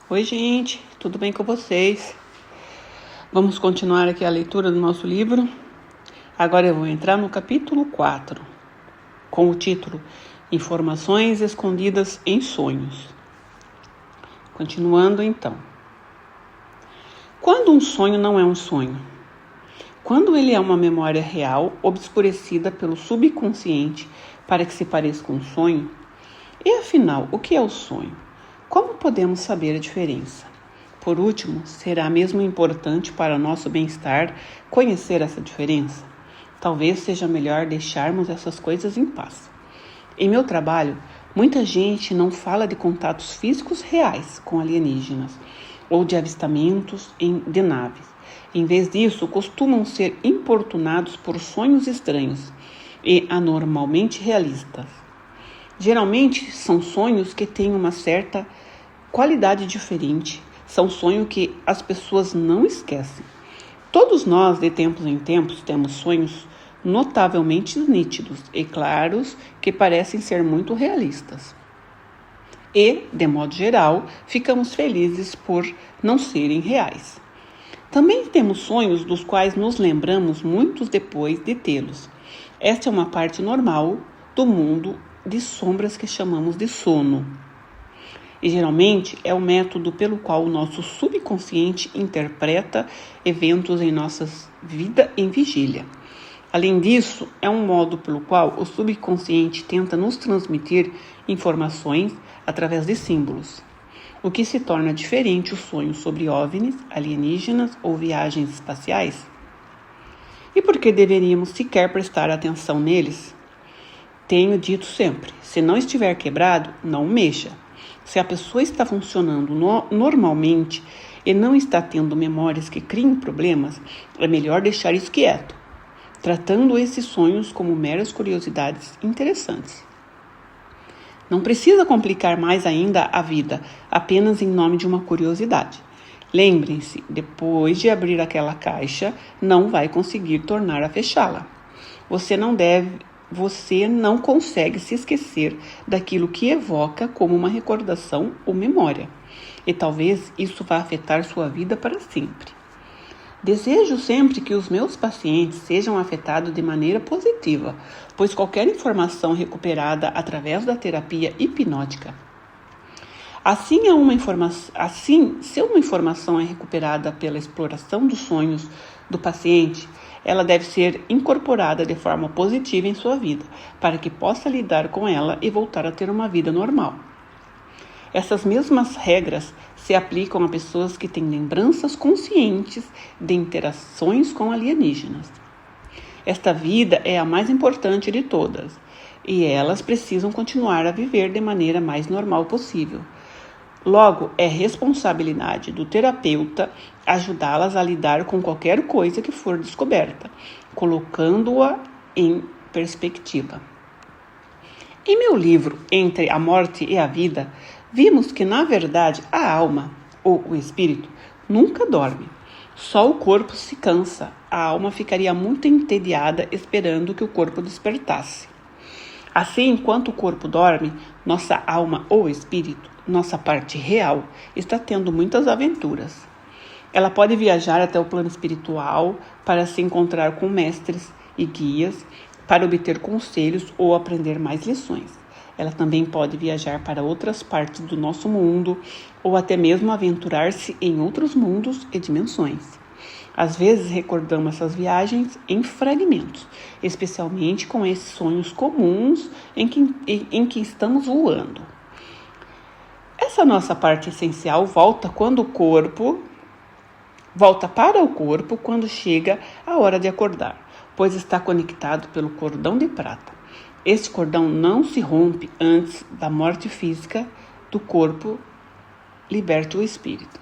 Oi, gente, tudo bem com vocês? Vamos continuar aqui a leitura do nosso livro. Agora eu vou entrar no capítulo 4, com o título Informações Escondidas em Sonhos. Continuando então. Quando um sonho não é um sonho? Quando ele é uma memória real, obscurecida pelo subconsciente para que se pareça com um sonho? E afinal, o que é o sonho? Como podemos saber a diferença? Por último, será mesmo importante para o nosso bem-estar conhecer essa diferença? Talvez seja melhor deixarmos essas coisas em paz. Em meu trabalho, muita gente não fala de contatos físicos reais com alienígenas ou de avistamentos de naves. Em vez disso, costumam ser importunados por sonhos estranhos e anormalmente realistas. Geralmente são sonhos que têm uma certa qualidade diferente, são sonhos que as pessoas não esquecem. Todos nós, de tempos em tempos, temos sonhos notavelmente nítidos e claros que parecem ser muito realistas. E, de modo geral, ficamos felizes por não serem reais. Também temos sonhos dos quais nos lembramos muito depois de tê-los. Esta é uma parte normal do mundo de sombras que chamamos de sono. E geralmente é o método pelo qual o nosso subconsciente interpreta eventos em nossa vida em vigília. Além disso, é um modo pelo qual o subconsciente tenta nos transmitir informações através de símbolos, o que se torna diferente os sonhos sobre OVNIs, alienígenas ou viagens espaciais. E por que deveríamos sequer prestar atenção neles? Tenho dito sempre, se não estiver quebrado, não mexa. Se a pessoa está funcionando normalmente e não está tendo memórias que criem problemas, é melhor deixar isso quieto, tratando esses sonhos como meras curiosidades interessantes. Não precisa complicar mais ainda a vida, apenas em nome de uma curiosidade. Lembrem-se, depois de abrir aquela caixa, não vai conseguir tornar a fechá-la. Você não consegue se esquecer daquilo que evoca como uma recordação ou memória. E talvez isso vá afetar sua vida para sempre. Desejo sempre que os meus pacientes sejam afetados de maneira positiva, pois qualquer informação recuperada através da terapia hipnótica. Se uma informação é recuperada pela exploração dos sonhos do paciente, ela deve ser incorporada de forma positiva em sua vida, para que possa lidar com ela e voltar a ter uma vida normal. Essas mesmas regras se aplicam a pessoas que têm lembranças conscientes de interações com alienígenas. Esta vida é a mais importante de todas, e elas precisam continuar a viver de maneira mais normal possível. Logo, é responsabilidade do terapeuta ajudá-las a lidar com qualquer coisa que for descoberta, colocando-a em perspectiva. Em meu livro Entre a Morte e a Vida, vimos que, na verdade, a alma, ou o espírito, nunca dorme. Só o corpo se cansa. A alma ficaria muito entediada esperando que o corpo despertasse. Assim, enquanto o corpo dorme, nossa alma ou espírito, nossa parte real, está tendo muitas aventuras. Ela pode viajar até o plano espiritual para se encontrar com mestres e guias, para obter conselhos ou aprender mais lições. Ela também pode viajar para outras partes do nosso mundo ou até mesmo aventurar-se em outros mundos e dimensões. Às vezes recordamos essas viagens em fragmentos, especialmente com esses sonhos comuns em que estamos voando. Essa nossa parte essencial volta para o corpo quando chega a hora de acordar, pois está conectado pelo cordão de prata. Este cordão não se rompe antes da morte física do corpo, liberta o espírito.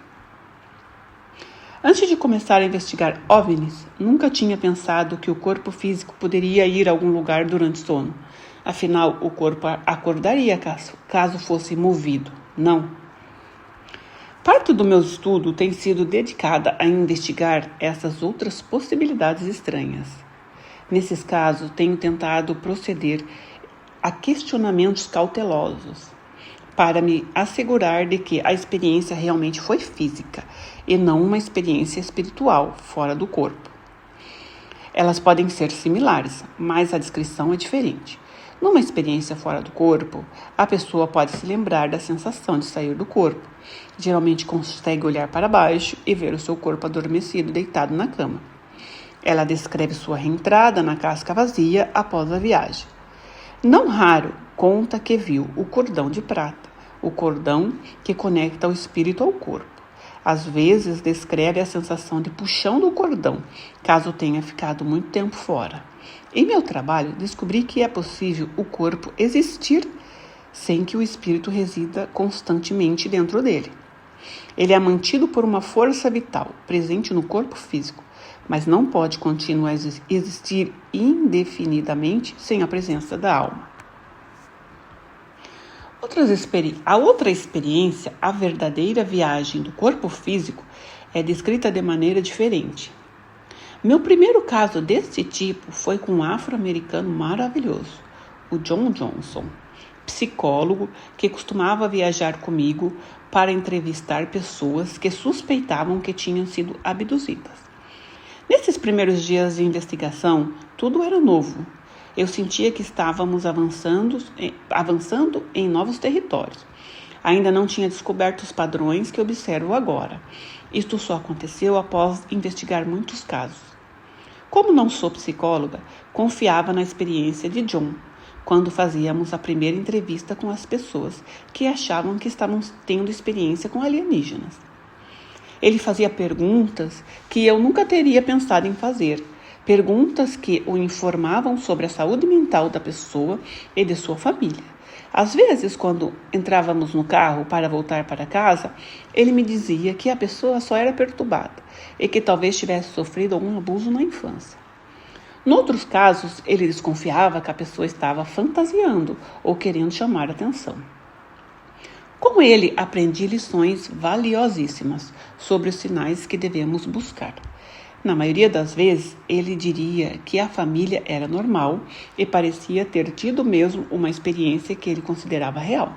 Antes de começar a investigar OVNIs, nunca tinha pensado que o corpo físico poderia ir a algum lugar durante o sono. Afinal, o corpo acordaria caso fosse movido. Não. Parte do meu estudo tem sido dedicada a investigar essas outras possibilidades estranhas. Nesses casos, tenho tentado proceder a questionamentos cautelosos. para me assegurar de que a experiência realmente foi física e não uma experiência espiritual fora do corpo. Elas podem ser similares, mas a descrição é diferente. Numa experiência fora do corpo, a pessoa pode se lembrar da sensação de sair do corpo. Geralmente consegue olhar para baixo e ver o seu corpo adormecido deitado na cama. Ela descreve sua reentrada na casca vazia após a viagem. Não raro, conta que viu o cordão de prata, o cordão que conecta o espírito ao corpo. Às vezes, descreve a sensação de puxão do cordão, caso tenha ficado muito tempo fora. Em meu trabalho, descobri que é possível o corpo existir sem que o espírito resida constantemente dentro dele. Ele é mantido por uma força vital, presente no corpo físico, mas não pode continuar a existir indefinidamente sem a presença da alma. A outra experiência, a verdadeira viagem do corpo físico, é descrita de maneira diferente. Meu primeiro caso desse tipo foi com um afro-americano maravilhoso, o John Johnson, psicólogo que costumava viajar comigo para entrevistar pessoas que suspeitavam que tinham sido abduzidas. Nesses primeiros dias de investigação, tudo era novo. Eu sentia que estávamos avançando em novos territórios. Ainda não tinha descoberto os padrões que observo agora. Isto só aconteceu após investigar muitos casos. Como não sou psicóloga, confiava na experiência de John, quando fazíamos a primeira entrevista com as pessoas que achavam que estavam tendo experiência com alienígenas. Ele fazia perguntas que eu nunca teria pensado em fazer. Perguntas que o informavam sobre a saúde mental da pessoa e de sua família. Às vezes, quando entrávamos no carro para voltar para casa, ele me dizia que a pessoa só era perturbada e que talvez tivesse sofrido algum abuso na infância. Noutros casos, ele desconfiava que a pessoa estava fantasiando ou querendo chamar atenção. Com ele, aprendi lições valiosíssimas sobre os sinais que devemos buscar. Na maioria das vezes, ele diria que a família era normal e parecia ter tido mesmo uma experiência que ele considerava real.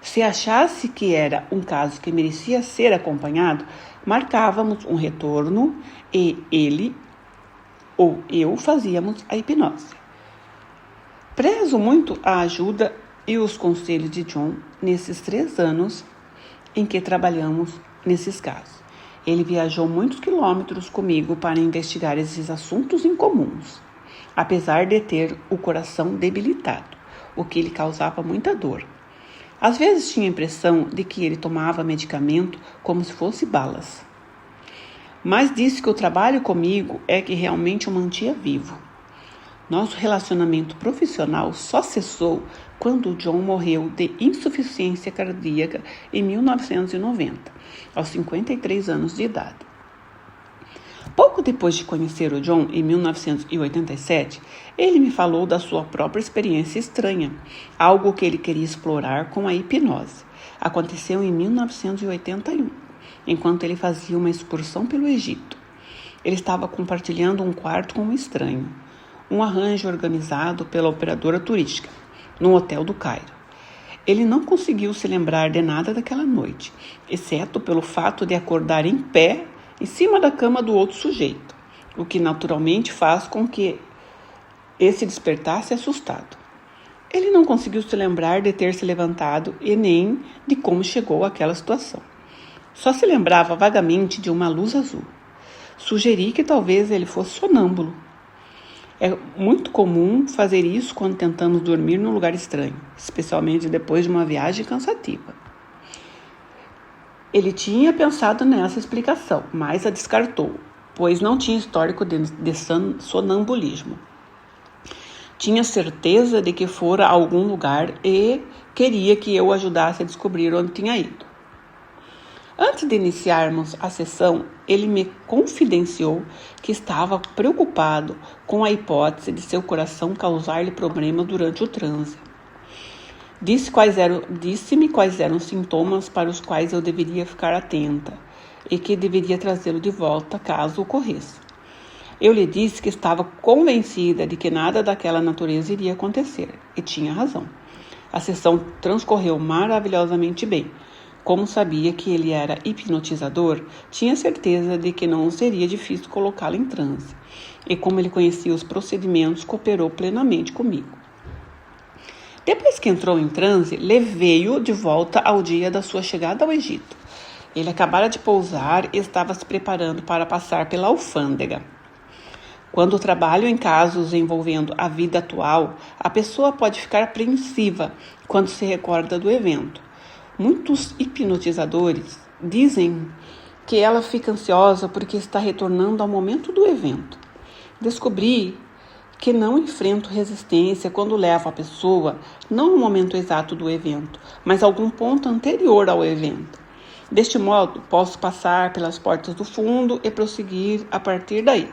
Se achasse que era um caso que merecia ser acompanhado, marcávamos um retorno e ele ou eu fazíamos a hipnose. Prezo muito a ajuda e os conselhos de John nesses 3 anos em que trabalhamos nesses casos. Ele viajou muitos quilômetros comigo para investigar esses assuntos incomuns, apesar de ter o coração debilitado, o que lhe causava muita dor. Às vezes tinha a impressão de que ele tomava medicamento como se fosse balas. Mas disse que o trabalho comigo é que realmente o mantia vivo. Nosso relacionamento profissional só cessou quando John morreu de insuficiência cardíaca em 1990, aos 53 anos de idade. Pouco depois de conhecer o John, em 1987, ele me falou da sua própria experiência estranha, algo que ele queria explorar com a hipnose. Aconteceu em 1981, enquanto ele fazia uma excursão pelo Egito. Ele estava compartilhando um quarto com um estranho, um arranjo organizado pela operadora turística, num hotel do Cairo. Ele não conseguiu se lembrar de nada daquela noite, exceto pelo fato de acordar em pé em cima da cama do outro sujeito, o que naturalmente faz com que esse despertasse assustado. Ele não conseguiu se lembrar de ter se levantado e nem de como chegou àquela situação. Só se lembrava vagamente de uma luz azul. Sugeri que talvez ele fosse sonâmbulo. É muito comum fazer isso quando tentamos dormir num lugar estranho, especialmente depois de uma viagem cansativa. Ele tinha pensado nessa explicação, mas a descartou, pois não tinha histórico de sonambulismo. Tinha certeza de que fora a algum lugar e queria que eu ajudasse a descobrir onde tinha ido. Antes de iniciarmos a sessão, ele me confidenciou que estava preocupado com a hipótese de seu coração causar-lhe problemas durante o transe. Disse-me quais eram os sintomas para os quais eu deveria ficar atenta e que deveria trazê-lo de volta caso ocorresse. Eu lhe disse que estava convencida de que nada daquela natureza iria acontecer, e tinha razão. A sessão transcorreu maravilhosamente bem. Como sabia que ele era hipnotizador, tinha certeza de que não seria difícil colocá-lo em transe. E como ele conhecia os procedimentos, cooperou plenamente comigo. Depois que entrou em transe, levei-o de volta ao dia da sua chegada ao Egito. Ele acabara de pousar e estava se preparando para passar pela alfândega. Quando trabalho em casos envolvendo a vida atual, a pessoa pode ficar apreensiva quando se recorda do evento. Muitos hipnotizadores dizem que ela fica ansiosa porque está retornando ao momento do evento. Descobri que não enfrento resistência quando levo a pessoa não no momento exato do evento, mas a algum ponto anterior ao evento. Deste modo, posso passar pelas portas do fundo e prosseguir a partir daí.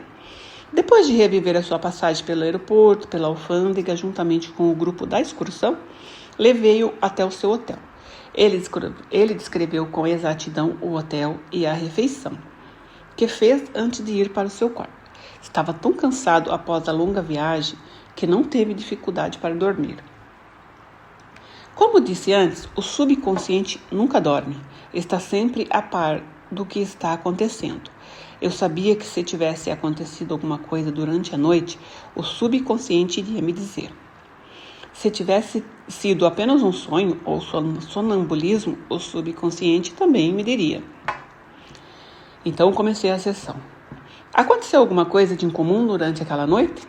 Depois de reviver a sua passagem pelo aeroporto, pela alfândega, juntamente com o grupo da excursão, levei-o até o seu hotel. Ele descreveu com exatidão o hotel e a refeição que fez antes de ir para o seu quarto. Estava tão cansado após a longa viagem que não teve dificuldade para dormir. Como disse antes, o subconsciente nunca dorme. Está sempre a par do que está acontecendo. Eu sabia que se tivesse acontecido alguma coisa durante a noite, o subconsciente iria me dizer. Se tivesse sido apenas um sonho ou sonambulismo, o subconsciente também me diria. Então comecei a sessão. Aconteceu alguma coisa de incomum durante aquela noite?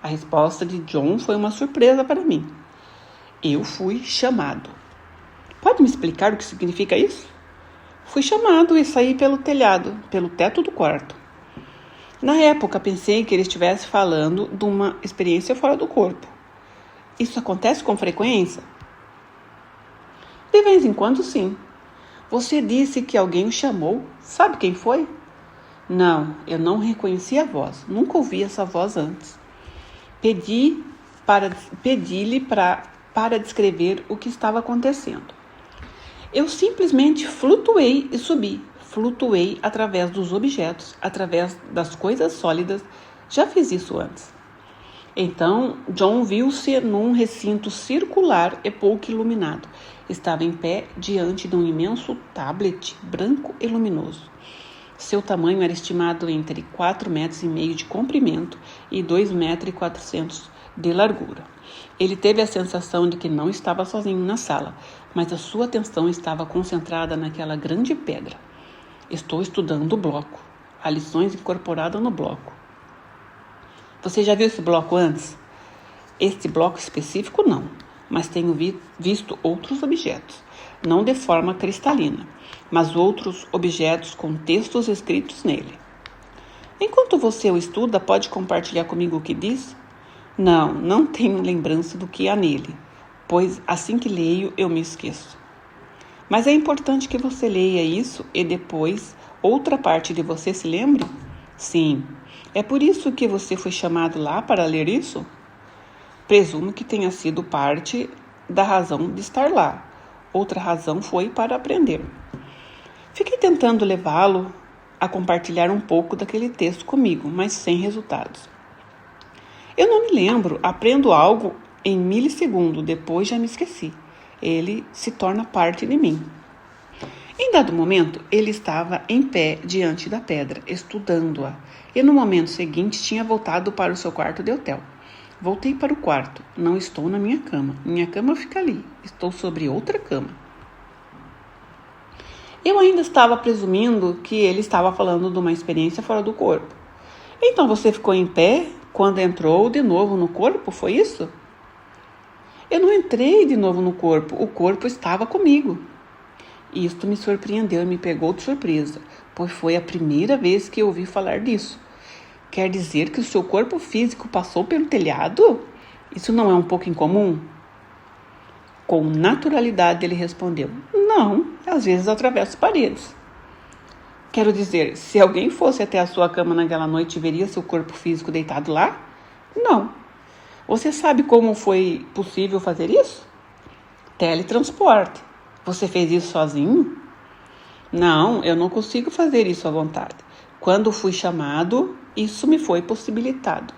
A resposta de John foi uma surpresa para mim. Eu fui chamado. Pode me explicar o que significa isso? Fui chamado e saí pelo telhado, pelo teto do quarto. Na época, pensei que ele estivesse falando de uma experiência fora do corpo. Isso acontece com frequência? De vez em quando, sim. Você disse que alguém o chamou. Sabe quem foi? Não, eu não reconheci a voz. Nunca ouvi essa voz antes. Pedi-lhe para descrever o que estava acontecendo. Eu simplesmente flutuei e subi. Flutuei através dos objetos, através das coisas sólidas. Já fiz isso antes. Então, John viu-se num recinto circular e pouco iluminado. Estava em pé diante de um imenso tablet branco e luminoso. Seu tamanho era estimado entre 4,5 metros de comprimento e 2,4 metros de largura. Ele teve a sensação de que não estava sozinho na sala, mas a sua atenção estava concentrada naquela grande pedra. Estou estudando o bloco. Há lições incorporadas no bloco. Você já viu esse bloco antes? Este bloco específico não, mas tenho visto outros objetos, não de forma cristalina, mas outros objetos com textos escritos nele. Enquanto você o estuda, pode compartilhar comigo o que diz? Não tenho lembrança do que há nele, pois assim que leio eu me esqueço. Mas é importante que você leia isso e depois outra parte de você se lembre? Sim. É por isso que você foi chamado lá para ler isso? Presumo que tenha sido parte da razão de estar lá. Outra razão foi para aprender. Fiquei tentando levá-lo a compartilhar um pouco daquele texto comigo, mas sem resultados. Eu não me lembro, aprendo algo em milissegundo, depois já me esqueci. Ele se torna parte de mim. Em dado momento, ele estava em pé diante da pedra, estudando-a, e no momento seguinte tinha voltado para o seu quarto de hotel. Voltei para o quarto. Não estou na minha cama. Minha cama fica ali. Estou sobre outra cama. Eu ainda estava presumindo que ele estava falando de uma experiência fora do corpo. Então você ficou em pé quando entrou de novo no corpo, foi isso? Eu não entrei de novo no corpo. O corpo estava comigo. Isto me surpreendeu e me pegou de surpresa, pois foi a primeira vez que eu ouvi falar disso. Quer dizer que o seu corpo físico passou pelo telhado? Isso não é um pouco incomum? Com naturalidade ele respondeu, não, às vezes atravesso paredes. Quero dizer, se alguém fosse até a sua cama naquela noite, veria seu corpo físico deitado lá? Não. Você sabe como foi possível fazer isso? Teletransporte. Você fez isso sozinho? Não, eu não consigo fazer isso à vontade. Quando fui chamado, isso me foi possibilitado.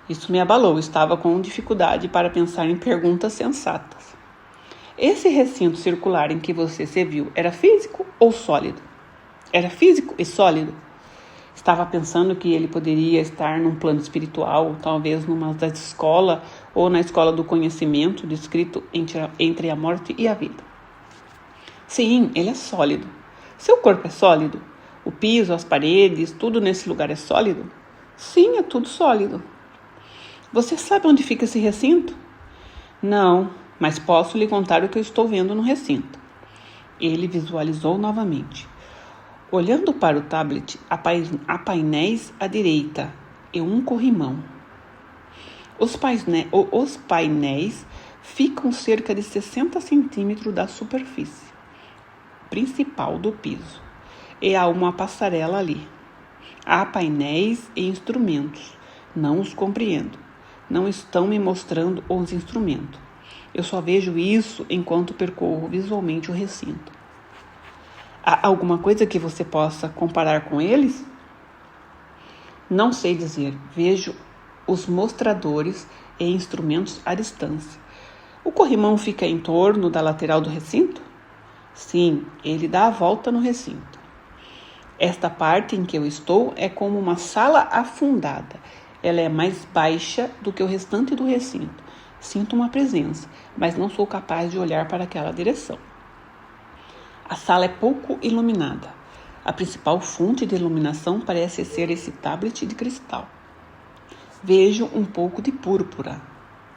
Isso me abalou, estava com dificuldade para pensar em perguntas sensatas. Esse recinto circular em que você se viu era físico ou sólido? Era físico e sólido? Estava pensando que ele poderia estar num plano espiritual, talvez numa das escolas ou na escola do conhecimento, descrito entre a morte e a vida. Sim, ele é sólido. Seu corpo é sólido? O piso, as paredes, tudo nesse lugar é sólido? Sim, é tudo sólido. Você sabe onde fica esse recinto? Não, mas posso lhe contar o que eu estou vendo no recinto. Ele visualizou novamente. Olhando para o tablet, há painéis à direita e um corrimão. Os painéis ficam cerca de 60 centímetros da superfície principal do piso e há uma passarela ali. Há painéis e instrumentos. Não os compreendo. Não estão me mostrando os instrumentos. Eu só vejo isso enquanto percorro visualmente o recinto. Há alguma coisa que você possa comparar com eles? Não sei dizer. Vejo os mostradores e instrumentos à distância. O corrimão fica em torno da lateral do recinto? Sim, ele dá a volta no recinto. Esta parte em que eu estou é como uma sala afundada. Ela é mais baixa do que o restante do recinto. Sinto uma presença, mas não sou capaz de olhar para aquela direção. A sala é pouco iluminada. A principal fonte de iluminação parece ser esse tablet de cristal. Vejo um pouco de púrpura.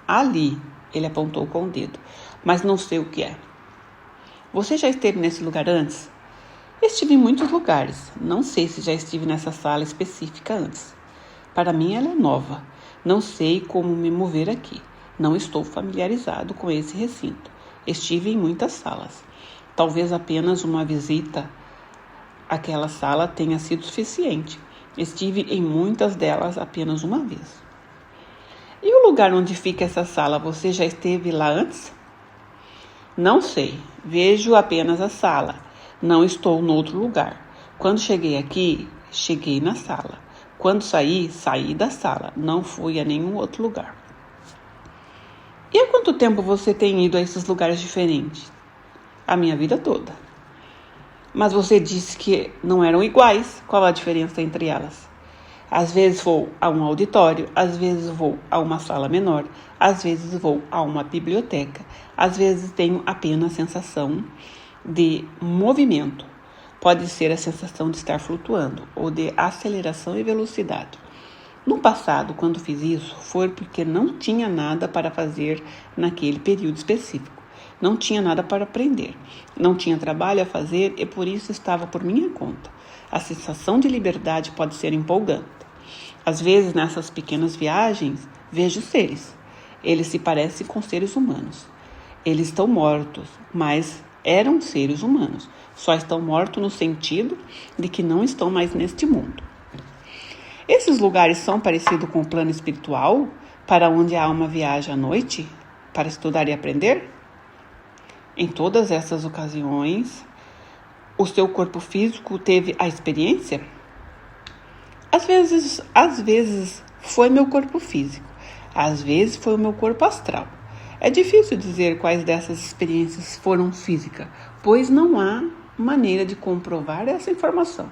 Ali, ele apontou com o dedo, mas não sei o que é. Você já esteve nesse lugar antes? Estive em muitos lugares. Não sei se já estive nessa sala específica antes. Para mim, ela é nova. Não sei como me mover aqui. Não estou familiarizado com esse recinto. Estive em muitas salas. Talvez apenas uma visita àquela sala tenha sido suficiente. Estive em muitas delas apenas uma vez. E o lugar onde fica essa sala, você já esteve lá antes? Não sei. Vejo apenas a sala. Não estou em outro lugar. Quando cheguei aqui, cheguei na sala. Quando saí, saí da sala. Não fui a nenhum outro lugar. E há quanto tempo você tem ido a esses lugares diferentes? A minha vida toda. Mas você disse que não eram iguais. Qual a diferença entre elas? Às vezes vou a um auditório, às vezes vou a uma sala menor, às vezes vou a uma biblioteca, às vezes tenho apenas a sensação de movimento. Pode ser a sensação de estar flutuando ou de aceleração e velocidade. No passado, quando fiz isso, foi porque não tinha nada para fazer naquele período específico. Não tinha nada para aprender. Não tinha trabalho a fazer e por isso estava por minha conta. A sensação de liberdade pode ser empolgante. Às vezes, nessas pequenas viagens, vejo seres. Eles se parecem com seres humanos. Eles estão mortos, mas eram seres humanos. Só estão mortos no sentido de que não estão mais neste mundo. Esses lugares são parecidos com o plano espiritual, para onde há uma viagem à noite, para estudar e aprender? Em todas essas ocasiões, o seu corpo físico teve a experiência? Às vezes foi meu corpo físico, às vezes foi o meu corpo astral. É difícil dizer quais dessas experiências foram físicas, pois não há maneira de comprovar essa informação.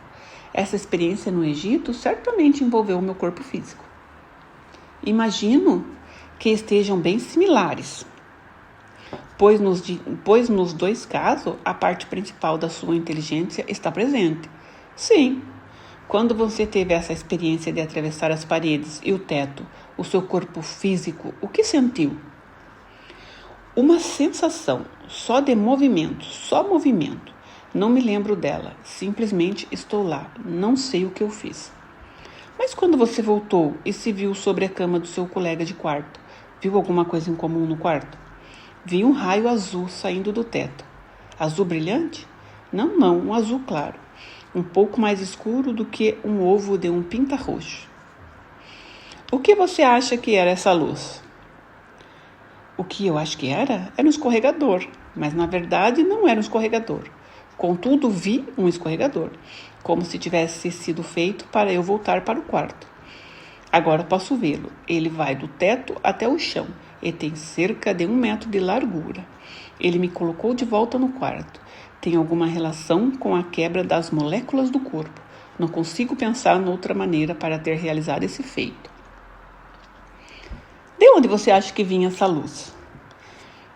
Essa experiência no Egito certamente envolveu o meu corpo físico. Imagino que estejam bem similares, pois nos dois casos a parte principal da sua inteligência está presente. Sim. Quando você teve essa experiência de atravessar as paredes e o teto, o seu corpo físico, o que sentiu? Uma sensação só de movimento, só movimento. Não me lembro dela, simplesmente estou lá, não sei o que eu fiz. Mas quando você voltou e se viu sobre a cama do seu colega de quarto, viu alguma coisa em comum no quarto? Vi um raio azul saindo do teto. Azul brilhante? Não, um azul claro. Um pouco mais escuro do que um ovo de um pinta-roxo. O que você acha que era essa luz? O que eu acho que era um escorregador, mas na verdade não era um escorregador. Contudo, vi um escorregador, como se tivesse sido feito para eu voltar para o quarto. Agora posso vê-lo. Ele vai do teto até o chão e tem cerca de 1 metro de largura. Ele me colocou de volta no quarto. Tem alguma relação com a quebra das moléculas do corpo. Não consigo pensar noutra maneira para ter realizado esse feito. De onde você acha que vinha essa luz?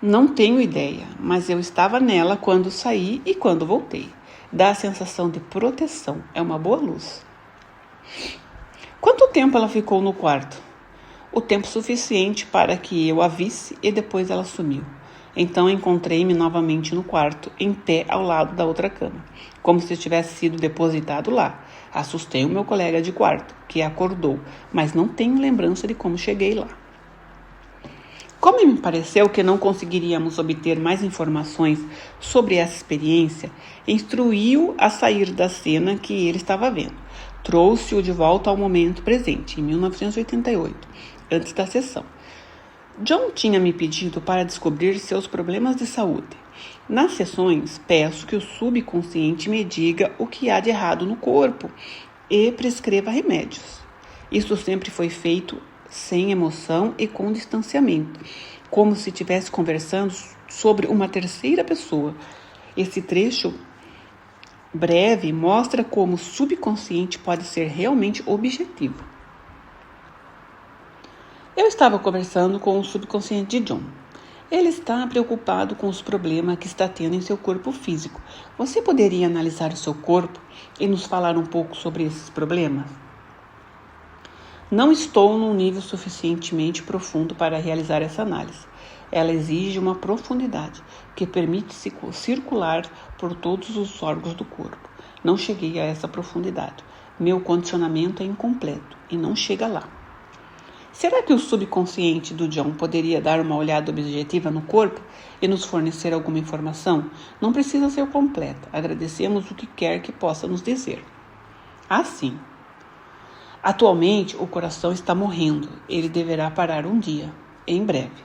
Não tenho ideia, mas eu estava nela quando saí e quando voltei. Dá a sensação de proteção. É uma boa luz. Quanto tempo ela ficou no quarto? O tempo suficiente para que eu a visse e depois ela sumiu. Então encontrei-me novamente no quarto, em pé ao lado da outra cama, como se tivesse sido depositado lá. Assustei o meu colega de quarto, que acordou, mas não tenho lembrança de como cheguei lá. Como me pareceu que não conseguiríamos obter mais informações sobre essa experiência, instruí-o a sair da cena que ele estava vendo. Trouxe-o de volta ao momento presente, em 1988, antes da sessão. John tinha me pedido para descobrir seus problemas de saúde. Nas sessões, peço que o subconsciente me diga o que há de errado no corpo e prescreva remédios. Isso sempre foi feito sem emoção e com distanciamento, como se estivesse conversando sobre uma terceira pessoa. Esse trecho breve mostra como o subconsciente pode ser realmente objetivo. Eu estava conversando com o subconsciente de John. Ele está preocupado com os problemas que está tendo em seu corpo físico. Você poderia analisar o seu corpo e nos falar um pouco sobre esses problemas? Não estou num nível suficientemente profundo para realizar essa análise. Ela exige uma profundidade que permite circular por todos os órgãos do corpo. Não cheguei a essa profundidade. Meu condicionamento é incompleto e não chega lá. Será que o subconsciente do John poderia dar uma olhada objetiva no corpo e nos fornecer alguma informação? Não precisa ser completa. Agradecemos o que quer que possa nos dizer. Sim. Atualmente, o coração está morrendo. Ele deverá parar um dia, em breve.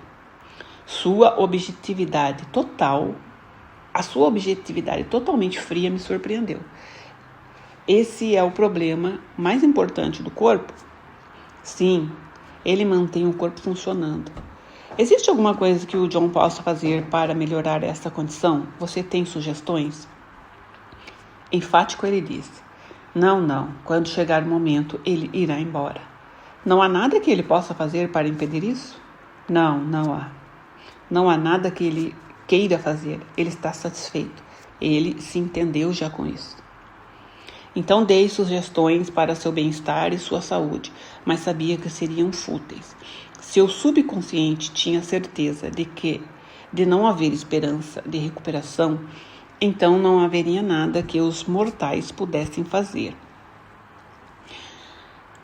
A sua objetividade totalmente fria me surpreendeu. Esse é o problema mais importante do corpo? Sim, ele mantém o corpo funcionando. Existe alguma coisa que o John possa fazer para melhorar essa condição? Você tem sugestões? Enfático, ele disse. Não. Quando chegar o momento, ele irá embora. Não há nada que ele possa fazer para impedir isso? Não há. Não há nada que ele queira fazer. Ele está satisfeito. Ele se entendeu já com isso. Então dei sugestões para seu bem-estar e sua saúde, mas sabia que seriam fúteis. Seu subconsciente tinha certeza de não haver esperança de recuperação, então não haveria nada que os mortais pudessem fazer.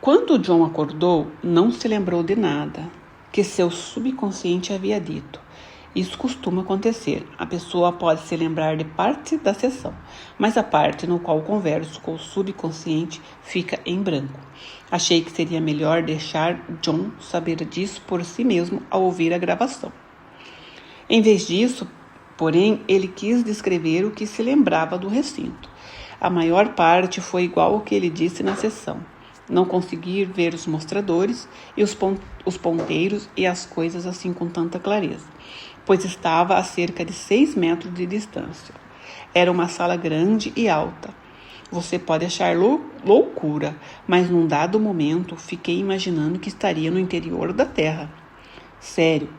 Quando John acordou, não se lembrou de nada que seu subconsciente havia dito. Isso costuma acontecer. A pessoa pode se lembrar de parte da sessão, mas a parte no qual converso com o subconsciente fica em branco. Achei que seria melhor deixar John saber disso por si mesmo ao ouvir a gravação. Em vez disso, porém, ele quis descrever o que se lembrava do recinto. A maior parte foi igual ao que ele disse na sessão. Não conseguir ver os mostradores e os ponteiros e as coisas assim com tanta clareza, pois estava a cerca de 6 metros de distância. Era uma sala grande e alta. Você pode achar loucura, mas num dado momento fiquei imaginando que estaria no interior da Terra. Sério,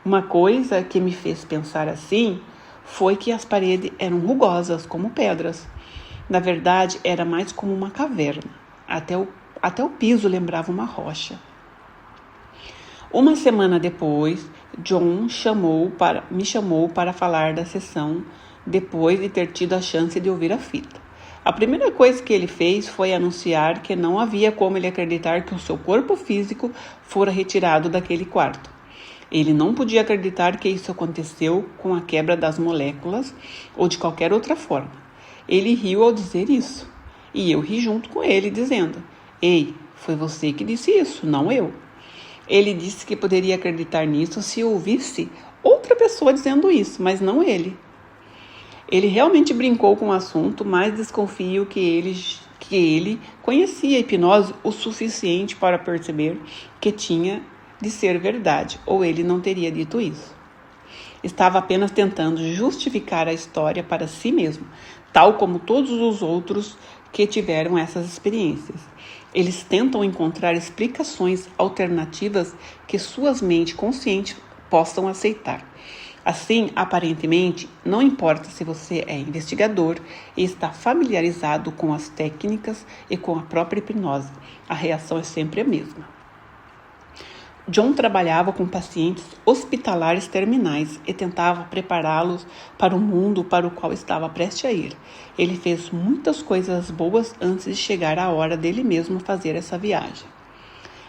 uma coisa que me fez pensar assim foi que as paredes eram rugosas, como pedras. Na verdade, era mais como uma caverna. Até o piso lembrava uma rocha. Uma semana depois, John me chamou para falar da sessão, depois de ter tido a chance de ouvir a fita. A primeira coisa que ele fez foi anunciar que não havia como ele acreditar que o seu corpo físico fora retirado daquele quarto. Ele não podia acreditar que isso aconteceu com a quebra das moléculas ou de qualquer outra forma. Ele riu ao dizer isso, e eu ri junto com ele, dizendo: Ei, foi você que disse isso, não eu. Ele disse que poderia acreditar nisso se ouvisse outra pessoa dizendo isso, mas não ele. Ele realmente brincou com o assunto, mas desconfio que que ele conhecia a hipnose o suficiente para perceber que tinha de ser verdade, ou ele não teria dito isso. Estava apenas tentando justificar a história para si mesmo, tal como todos os outros que tiveram essas experiências. Eles tentam encontrar explicações alternativas que suas mentes conscientes possam aceitar. Assim, aparentemente, não importa se você é investigador e está familiarizado com as técnicas e com a própria hipnose, a reação é sempre a mesma. John trabalhava com pacientes hospitalares terminais e tentava prepará-los para o mundo para o qual estava prestes a ir. Ele fez muitas coisas boas antes de chegar a hora dele mesmo fazer essa viagem.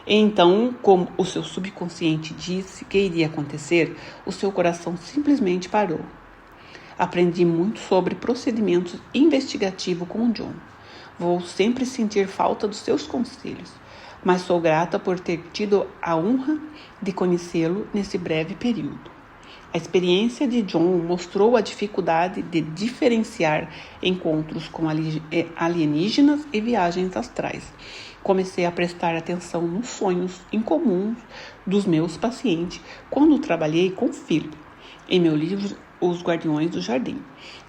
Então, como o seu subconsciente disse que iria acontecer, o seu coração simplesmente parou. Aprendi muito sobre procedimentos investigativos com John. Vou sempre sentir falta dos seus conselhos, mas sou grata por ter tido a honra de conhecê-lo nesse breve período. A experiência de John mostrou a dificuldade de diferenciar encontros com alienígenas e viagens astrais. Comecei a prestar atenção nos sonhos incomuns dos meus pacientes quando trabalhei com Philip em meu livro Os Guardiões do Jardim.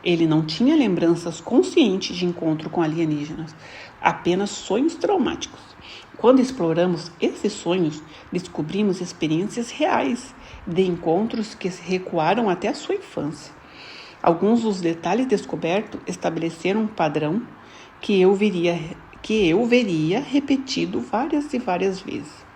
Ele não tinha lembranças conscientes de encontro com alienígenas, apenas sonhos traumáticos. Quando exploramos esses sonhos, descobrimos experiências reais de encontros que se recuaram até a sua infância. Alguns dos detalhes descobertos estabeleceram um padrão que eu veria repetido várias e várias vezes.